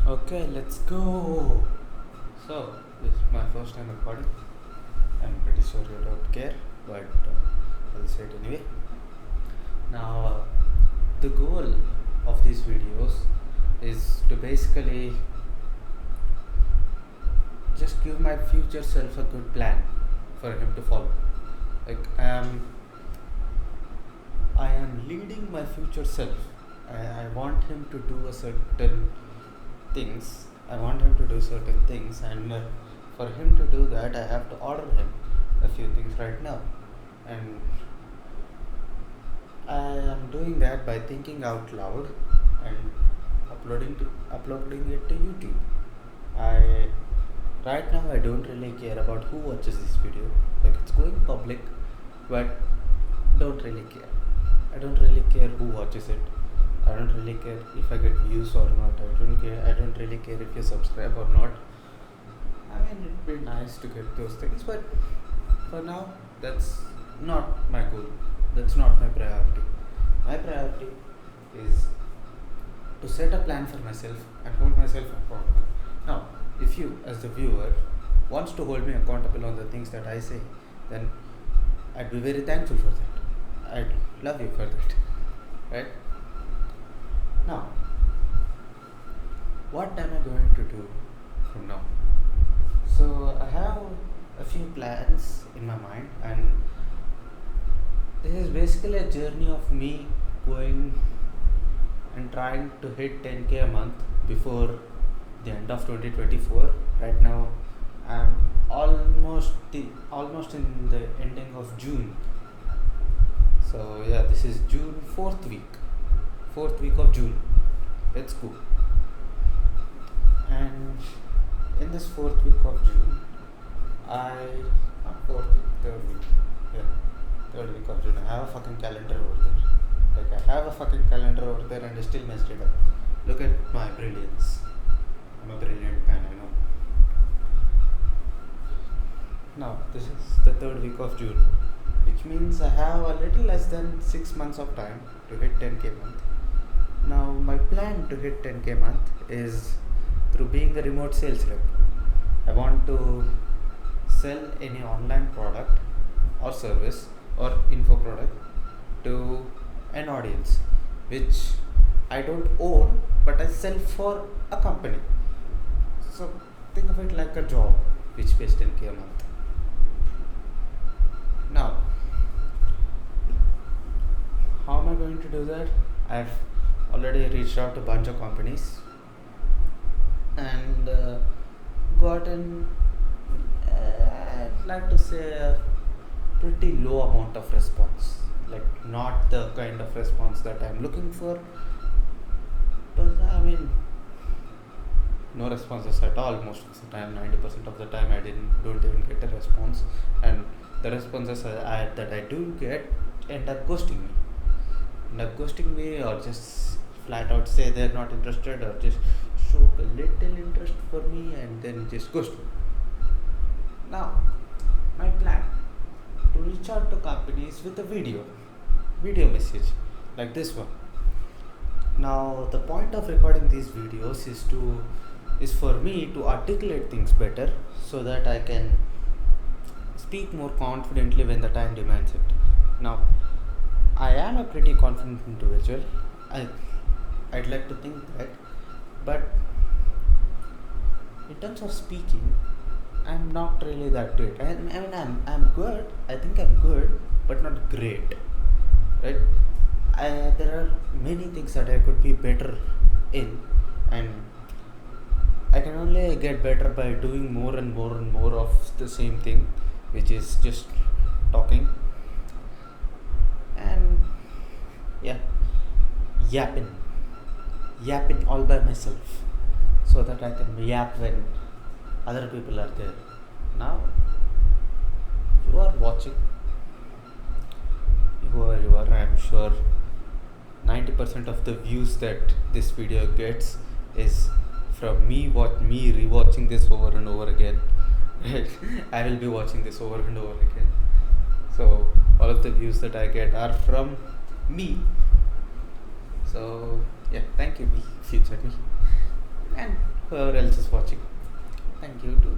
Okay, let's go. So, this is my first time recording. I'm pretty sure you don't care, but I'll say it anyway. Now, the goal of these videos is to basically just give my future self a good plan for him to follow. Like, I am leading my future self. I want him to do a certain things. I want him to do certain things, and for him to do that, I have to order him a few things right now. And I am doing that by thinking out loud and uploading it to YouTube. I Right now I don't really care about who watches this video. Like, it's going public, but don't really care. I don't really care who watches it. I don't really care if I get views or not. I don't really care if you subscribe or not. I mean, it'd be nice to get those things, but for now, that's not my goal. That's not my priority. My priority is to set a plan for myself and hold myself accountable. Now, if you, as the viewer, wants to hold me accountable on the things that I say, then I'd be very thankful for that. I'd love you for that. Right? Now, what am I going to do from now? So, I have a few plans in my mind, and this is basically a journey of me going and trying to hit 10k a month before the end of 2024. Right now, I'm almost in the ending of June. So yeah, this is June fourth week of June. Let's go. And in this fourth week of June, third week, third week of June. I have a fucking calendar over there. Like, I have a fucking calendar over there, and I still messed it up. Look at my brilliance. I'm a brilliant man, I know. Now, this is the third week of June, which means I have a little less than 6 months of time to hit 10k month. Now, my plan to hit 10k month is through being a remote sales rep. I want to sell any online product or service or info product to an audience which I don't own, but I sell for a company. So think of it like a job which pays 10k a month. Now, how am I going to do that? I've already reached out to a bunch of companies and gotten, I'd like to say, a pretty low amount of response. Like, not the kind of response that I'm looking for. But I mean, no responses at all most of the time. 90% of the time I don't even get a response, and the responses that I do get end up ghosting me, or just flat out say they're not interested, or just show a little interest for me and then just ghost me. Now, my plan to reach out to companies with a video message like this one. Now, the point of recording these videos is for me to articulate things better, so that I can speak more confidently when the time demands it. Now, I am a pretty confident individual. I'd like to think that, but in terms of speaking, I'm not really that great. I mean, I'm good. I think I'm good, but not great. Right? There are many things that I could be better in, and I can only get better by doing more and more of the same thing, which is just talking and yapping all by myself, so that I can yap when other people are there. Now, you are watching, whoever you are, I'm sure 90% of the views that this video gets is from me rewatching this over and over again. I will be watching this over and over again. So all of the views that I get are from me. So yeah, thank you, me, future me. And whoever else is watching. Thank you to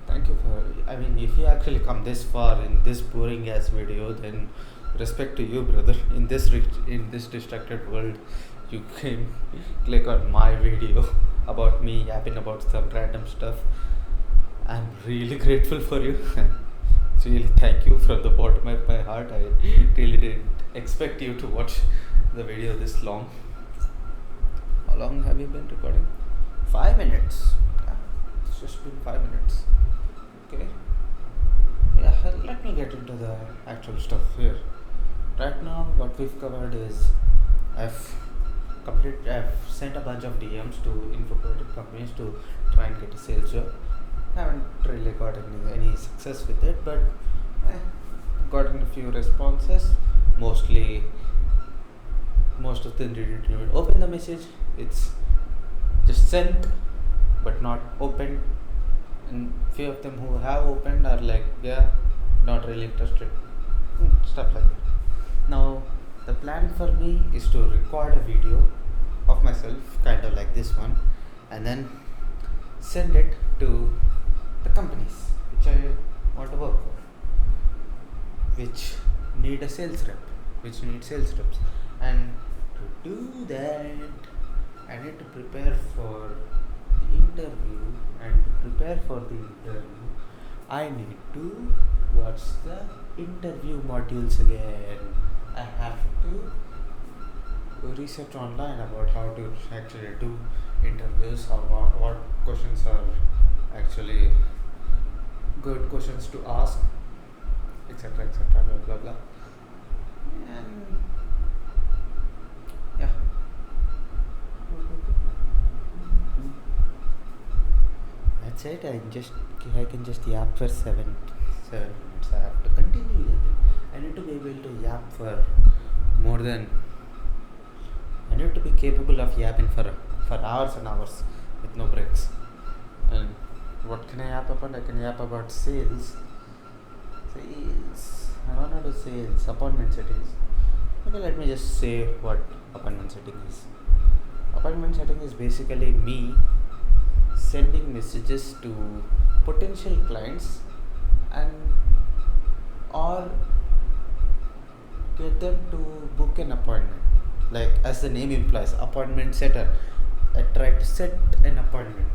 thank you for. I mean, if you actually come this far in this boring ass video, then respect to you, brother. In this distracted world, you can click on my video about me yapping about some random stuff. I'm really grateful for you. So really, thank you from the bottom of my heart. I really didn't expect you to watch the video this long. How long have you been recording? 5 minutes. Yeah, it's just been 5 minutes. Okay. Yeah, let me get into the actual stuff here. Right now, what we've covered is I've I've sent a bunch of DMs to infoproductive companies to try and get a sales job. I haven't really got any success with it, but gotten a few responses. Most of them didn't even open the message. It's just sent but not opened, and few of them who have opened are like, yeah, not really interested, stuff like that. Now the plan for me is to record a video of myself, kind of like this one, and then send it to the companies which I want to work for, which need sales reps. And to do that, I need to prepare for the interview, and to prepare for the interview, I need to watch the interview modules again. I have to research online about how to actually do interviews, or what questions are actually good questions to ask, etc., blah blah blah. And yeah, that's it. I can just yap for 7 minutes. I have to continue. I need to be able to yap for more than. I need to be capable of yapping for hours and hours with no breaks. And what can I yap about? I can yap about sales. I want to do sales, appointment settings. Okay, let me just say what appointment setting is. Appointment setting is basically me sending messages to potential clients and or get them to book an appointment. Like as the name implies, appointment setter. I try to set an appointment,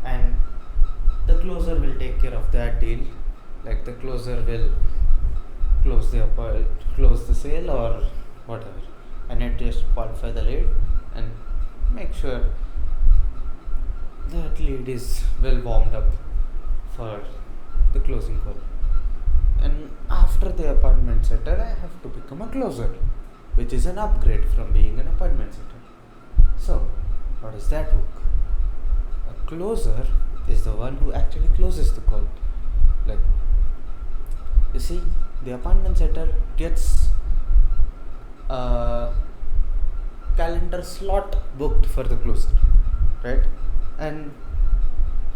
and the closer will take care of that deal. Like the closer will close the sale or whatever. I need to just qualify the lead and make sure that lead is well warmed up for the closing call. And after the appointment setter, I have to become a closer, which is an upgrade from being an appointment setter. So, how does that work? A closer is the one who actually closes the call. Like, you see, the appointment setter gets a calendar slot booked for the closer, right? And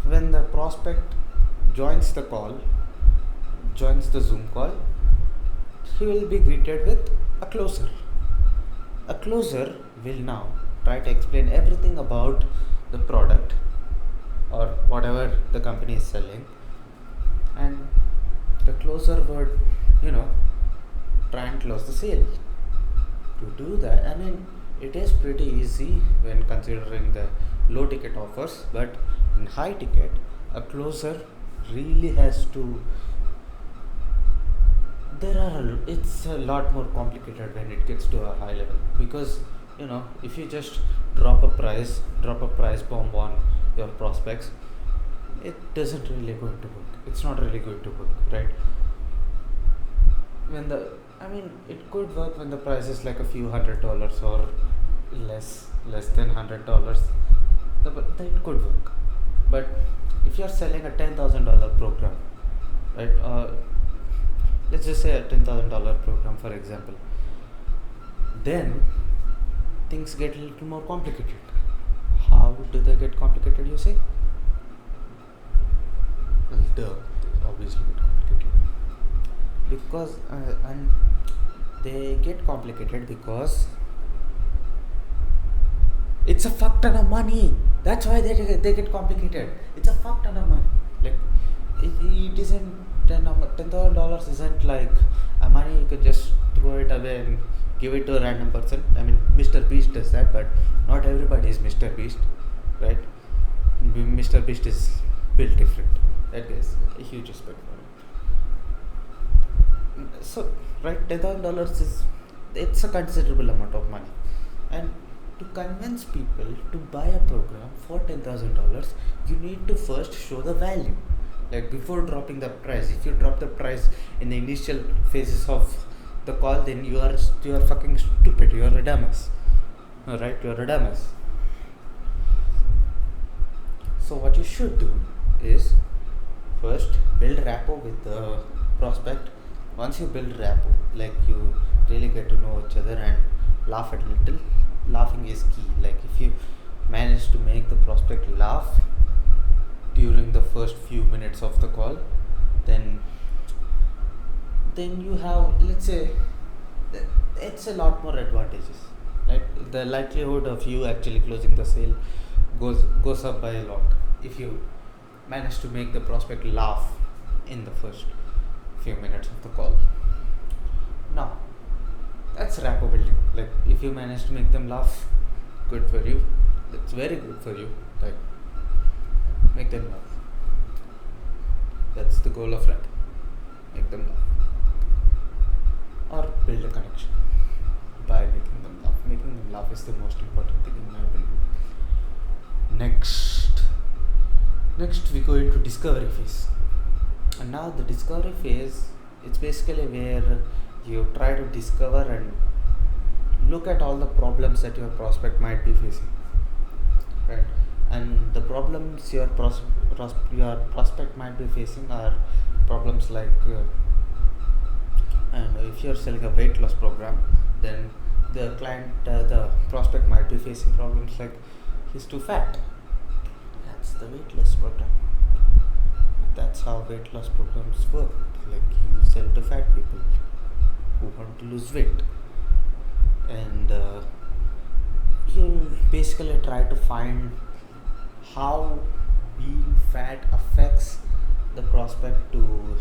when the prospect joins the Zoom call, he will be greeted with a closer. A closer will now try to explain everything about the product or whatever the company is selling, and the closer would, try and close the sale. To do that, I mean, it is pretty easy when considering the low ticket offers, but in high ticket, a closer really has to. It's a lot more complicated when it gets to a high level, because if you just drop a price bomb on your prospects, it doesn't really going to work. It's not really going to work, right? It could work when the price is like a few $100 or less than $100. It could work. But if you're selling a $10,000 program, right? Let's just say a $10,000 program, for example. Then things get a little more complicated. How do they get complicated, you say? Well, they obviously get complicated. Because and they get complicated because It's a fuck ton of money. That's why they get complicated. It's a fuck ton of money. Like it isn't $10,000 isn't like a money you can just throw it away and give it to a random person. I mean, Mr. Beast does that, but not everybody is Mr. Beast, right? Mr. Beast is built different. That guy's a huge respect for him. So, right, $10,000 is it's a considerable amount of money, and to convince people to buy a program for $10,000, you need to first show the value. Like before dropping the price, if you drop the price in the initial phases of the call, then you are fucking stupid. You are a dumbass. Alright, you are a dumbass. So what you should do is first build rapport with the prospect. Once you build rapport, like you really get to know each other and laugh a little. Laughing is key. Like if you manage to make the prospect laugh during the first few minutes of the call, then you have, let's say, it's a lot more advantages, right? The likelihood of you actually closing the sale goes up by a lot if you manage to make the prospect laugh in the first few minutes of the call. Now that's rapport building. Like if you manage to make them laugh, good for you. That's very good for you. Like make them laugh. That's the goal of rapport. Make them laugh. Or build a connection by making them laugh. Making them laugh is the most important thing in my opinion. Next we go into discovery phase. And now the discovery phase, it's basically where you try to discover and look at all the problems that your prospect might be facing, right? And the problems your prospect might be facing are problems like and if you're selling a weight loss program, then the prospect might be facing problems like he's too fat. That's the weight loss program. That's how weight loss programs work. Like you sell to fat people who want to lose weight, and you basically try to find how being fat affects the prospect to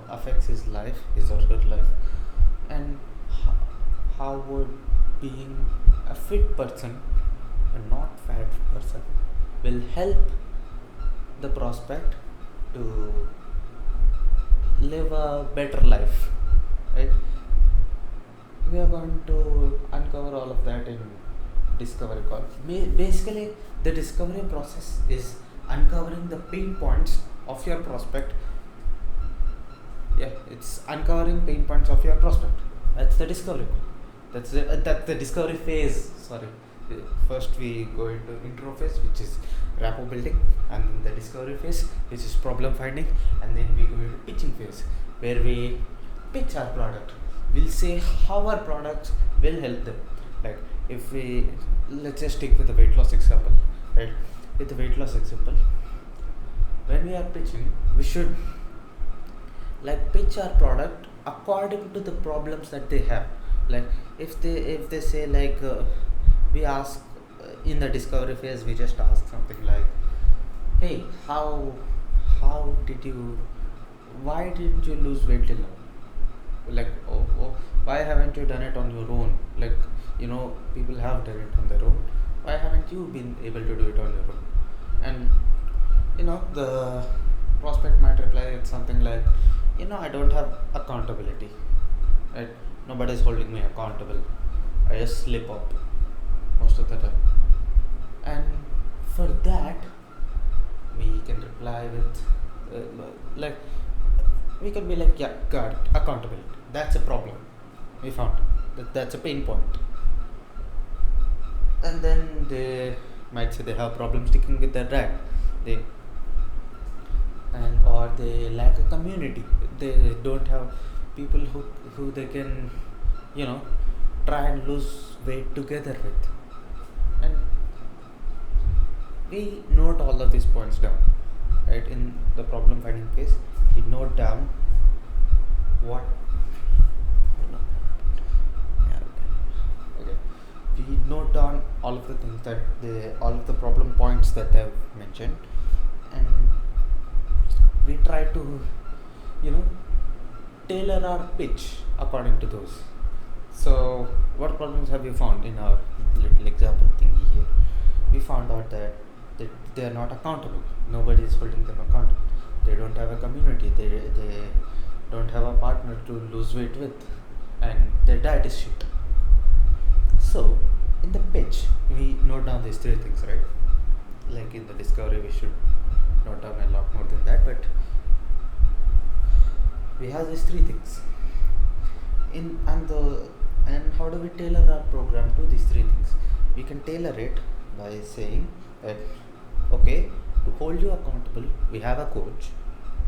affects his or her life, and how would being a fit person, a not fat person, will help the prospect to live a better life, right? We are going to uncover all of that in discovery call. Basically, the discovery process is uncovering the pain points of your prospect. Yeah, it's uncovering pain points of your prospect. That's the discovery call. That's the discovery phase. Sorry. First we go into intro phase, which is rapport building, and then the discovery phase, which is problem finding, and then we go into pitching phase, where we pitch our product. We'll say how our products will help them. Like if let's just stick with the weight loss example, right? With the weight loss example, when we are pitching, we should pitch our product according to the problems that they have. Like if they say we ask in the discovery phase, we just ask something like, hey, why didn't you lose weight till now? Why haven't you done it on your own? People have done it on their own. Why haven't you been able to do it on your own? And the prospect might reply with something like, I don't have accountability, right? Nobody's holding me accountable. I just slip up most of the time. And for that, we can reply with we can be like, yeah, got it, accountability. That's a problem we found. That's a pain point. And then they might say they have problems sticking with their diet. Or they lack a community. They don't have people who they can try and lose weight together with. And we note all of these points down, right? In the problem finding phase, we note down what we note down all of the things that all of the problem points that they've mentioned, and we try to, you know, tailor our pitch according to those. So, what problems have you found in our little example thingy here? We found out that they are not accountable. Nobody is holding them accountable. They don't have a community. They don't have a partner to lose weight with, and their diet is shit. So, in the pitch, we note down these three things, right? Like in the discovery, we should note down a lot more than that, but we have these three things. And how do we tailor our program to these three things? We can tailor it by saying that, okay, to hold you accountable, we have a coach.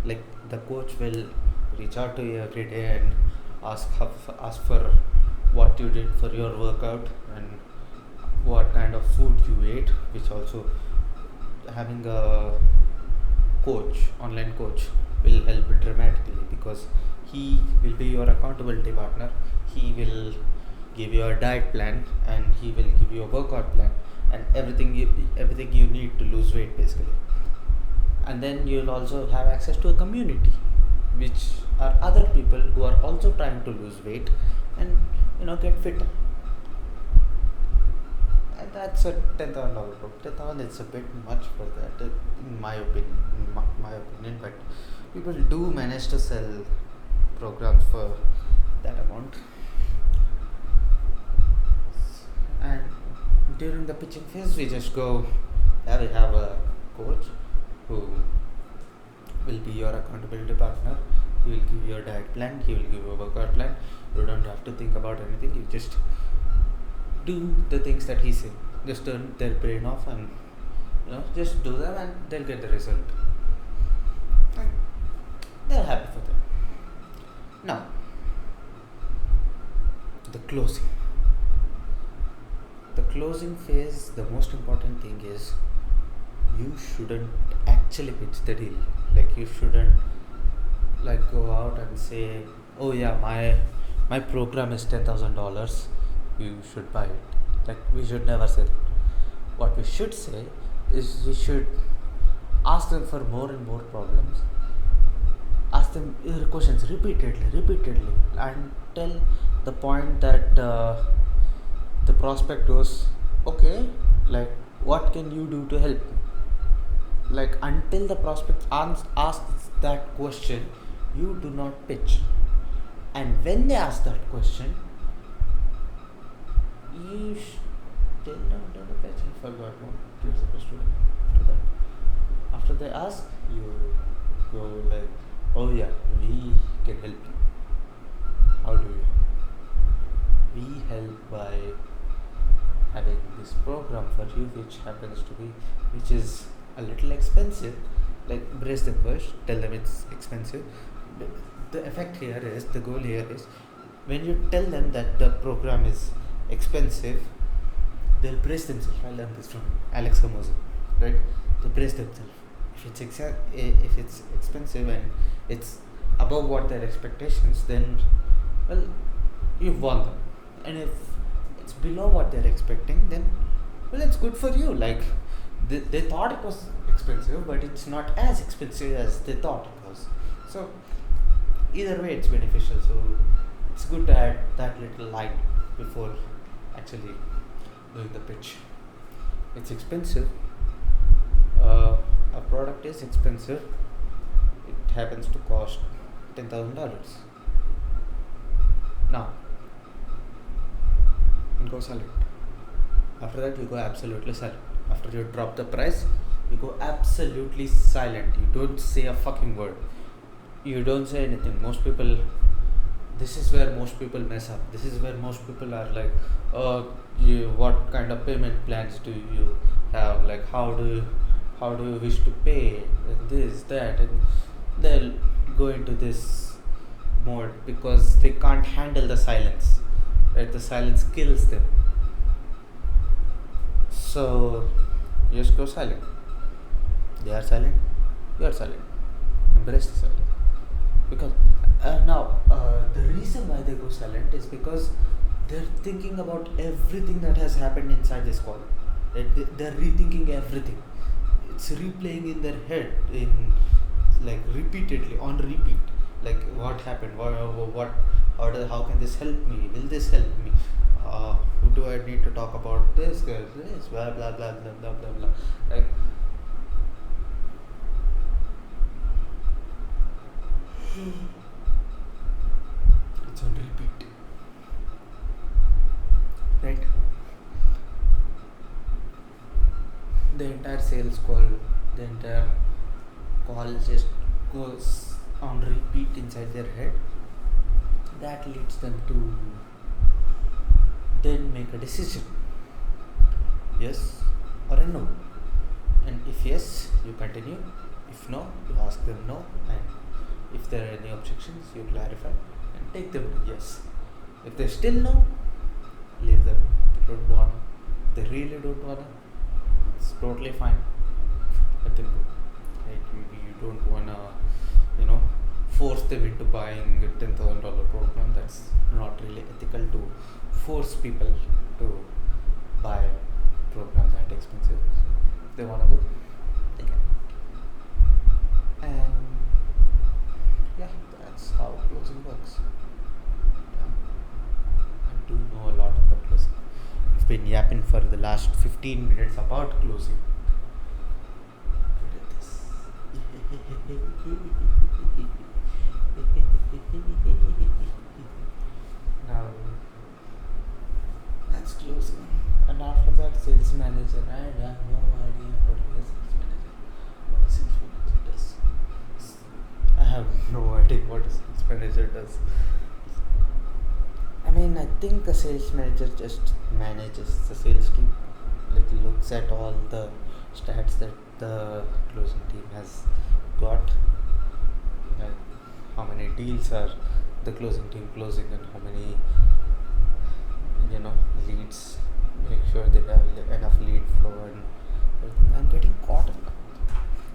Like the coach will reach out to you every day and ask for what you did for your workout and what kind of food you ate, which also having a online coach will help dramatically, because he will be your accountability partner. He will give you a diet plan, and he will give you a workout plan, and everything you need to lose weight basically. And then you'll also have access to a community, which are other people who are also trying to lose weight and get fitter. And that's a $10,000 book. 10,000 is a bit much for that, in my opinion. But people do manage to sell programs for that amount. And during the pitching phase, we just go, yeah, we have a coach who will be your accountability partner. He will give you a diet plan. He will give you a workout plan. You don't have to think about anything. You just do the things that he says. Just turn their brain off and just do them, and they'll get the result. And they're happy for them. Now, the closing. The closing phase, the most important thing is you shouldn't actually pitch the deal. Like you shouldn't go out and say, oh yeah, my program is $10,000, you should buy it. Like we should never say that. What we should say is we should ask them for more and more problems. Ask them questions repeatedly until the point that the prospect goes, okay, like what can you do to help me? Like until the prospect asks that question, you do not pitch. And when they ask that question, you tell them the pitch. I forgot what you're supposed to do after that. After they ask, you go like, oh yeah, we can help you. How do we? We help by having this program for you, which is a little expensive. Like brace them first, tell them it's expensive. The goal here is, when you tell them that the program is expensive, they'll brace themselves. I learned this from Alex Hermoso, right? They brace themselves. If it's expensive and it's above what their expectations, then you've won them. And if it's below what they're expecting, then it's good for you. Like they thought it was expensive, but it's not as expensive as they thought it was. So either way, it's beneficial. So it's good to add that little line before actually doing the pitch. It's expensive. A product is expensive. It happens to cost $10,000. Now, you go silent. After that, you go absolutely silent. After you drop the price, you go absolutely silent. You don't say a fucking word. You don't say anything. This is where most people mess up. This is where most people are like, what kind of payment plans do you have? Like, how do you wish to pay? This, that, and they'll go into this mode because they can't handle the silence. Right? The silence kills them. So, you just go silent. They are silent. You are silent. Embrace the silence. Because the reason why they go silent is because they're thinking about everything that has happened inside this call. They're rethinking everything. It's replaying in their head, in like repeatedly, on repeat. Like what happened, what how can this help me, will this help me, who do I need to talk about, this blah blah blah blah blah blah blah. Like it's on repeat, right? The entire sales call, the entire call just goes on repeat inside their head. That leads them to then make a decision, yes or a no. And if yes, you continue. If no, you ask them no. And if there are any objections, you clarify and take them to yes. If they still no, leave them. They don't wanna. They really don't wanna. It's totally fine. Let them go. Right? You don't wanna, force them into buying a $10,000 program. That's not really ethical to force people to buy a program that expensive. So if they wanna go, they can. And yeah, that's how closing works. I do know a lot about closing. I've been yapping for the last 15 minutes about closing. Look at this. Now that's closing. And after that, sales manager. I have no idea how to be a sales manager. What a sales manager does. I have no idea what a sales manager does. I mean, I think the sales manager just manages the sales team. Like looks at all the stats that the closing team has got. Like how many deals are the closing team closing, and how many leads. Make sure they have enough lead flow and everything. I'm getting caught in that,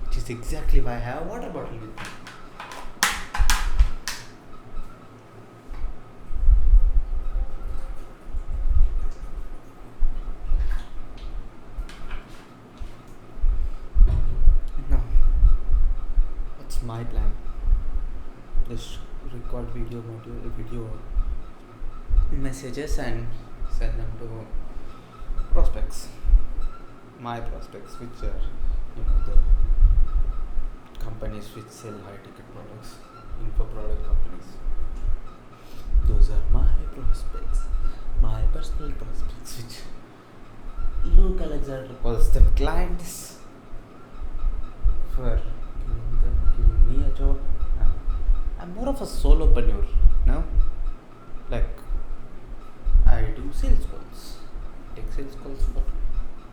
which is exactly why I have a water bottle with me. Now, what's my plan? Just record video messages and send them to prospects. My prospects, which are the companies which sell high ticket products, info product companies. Those are my prospects, my personal prospects, which Luke Alexander calls them clients, for giving me a job. I'm more of a solopreneur now. Like I do sales calls, take sales calls for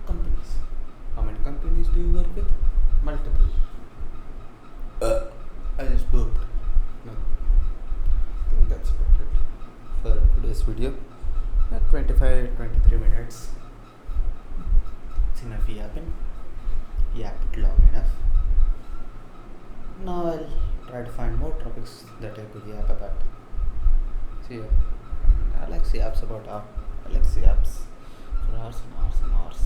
companies. How many companies do you work with? Multiple. I just burped. No. I think that's about it for today's video. 23 minutes. It's enough yapping. Yapped long enough. Now I'll try to find more topics that I could yap about. See you. Alex yaps about Alex yaps for hours and hours and hours.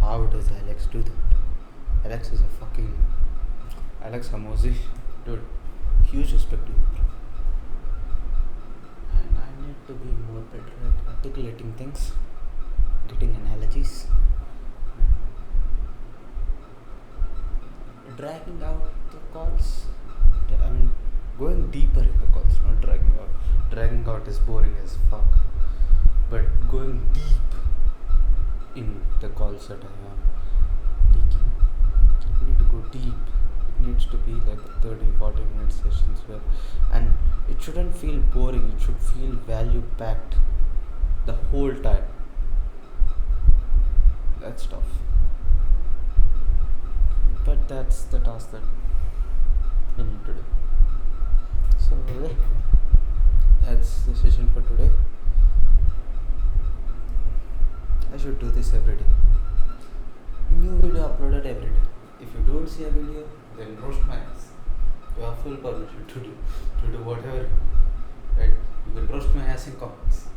How does Alex do that? Alex is a fucking Alex Hamosi. Dude, huge respect to you, bro. And I need to be more better at articulating things, getting analogies, dragging out the calls. I mean, going deeper in the calls, not dragging out. Dragging out is boring as fuck. But going deep in the calls that I am taking, I need to go deep. It needs to be like 30-40 minute sessions and it shouldn't feel boring. It should feel value packed the whole time. That's tough. But that's the task that I need to do. So that's the session for today. I should do this every day. New video uploaded every day. If you don't see a video, then roast my ass. You have full permission to do whatever. Right? You can roast my ass in comments.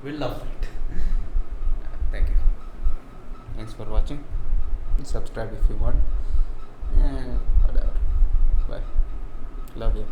We love it. Thank you. Thanks for watching. Subscribe if you want. And whatever. Bye. Love you.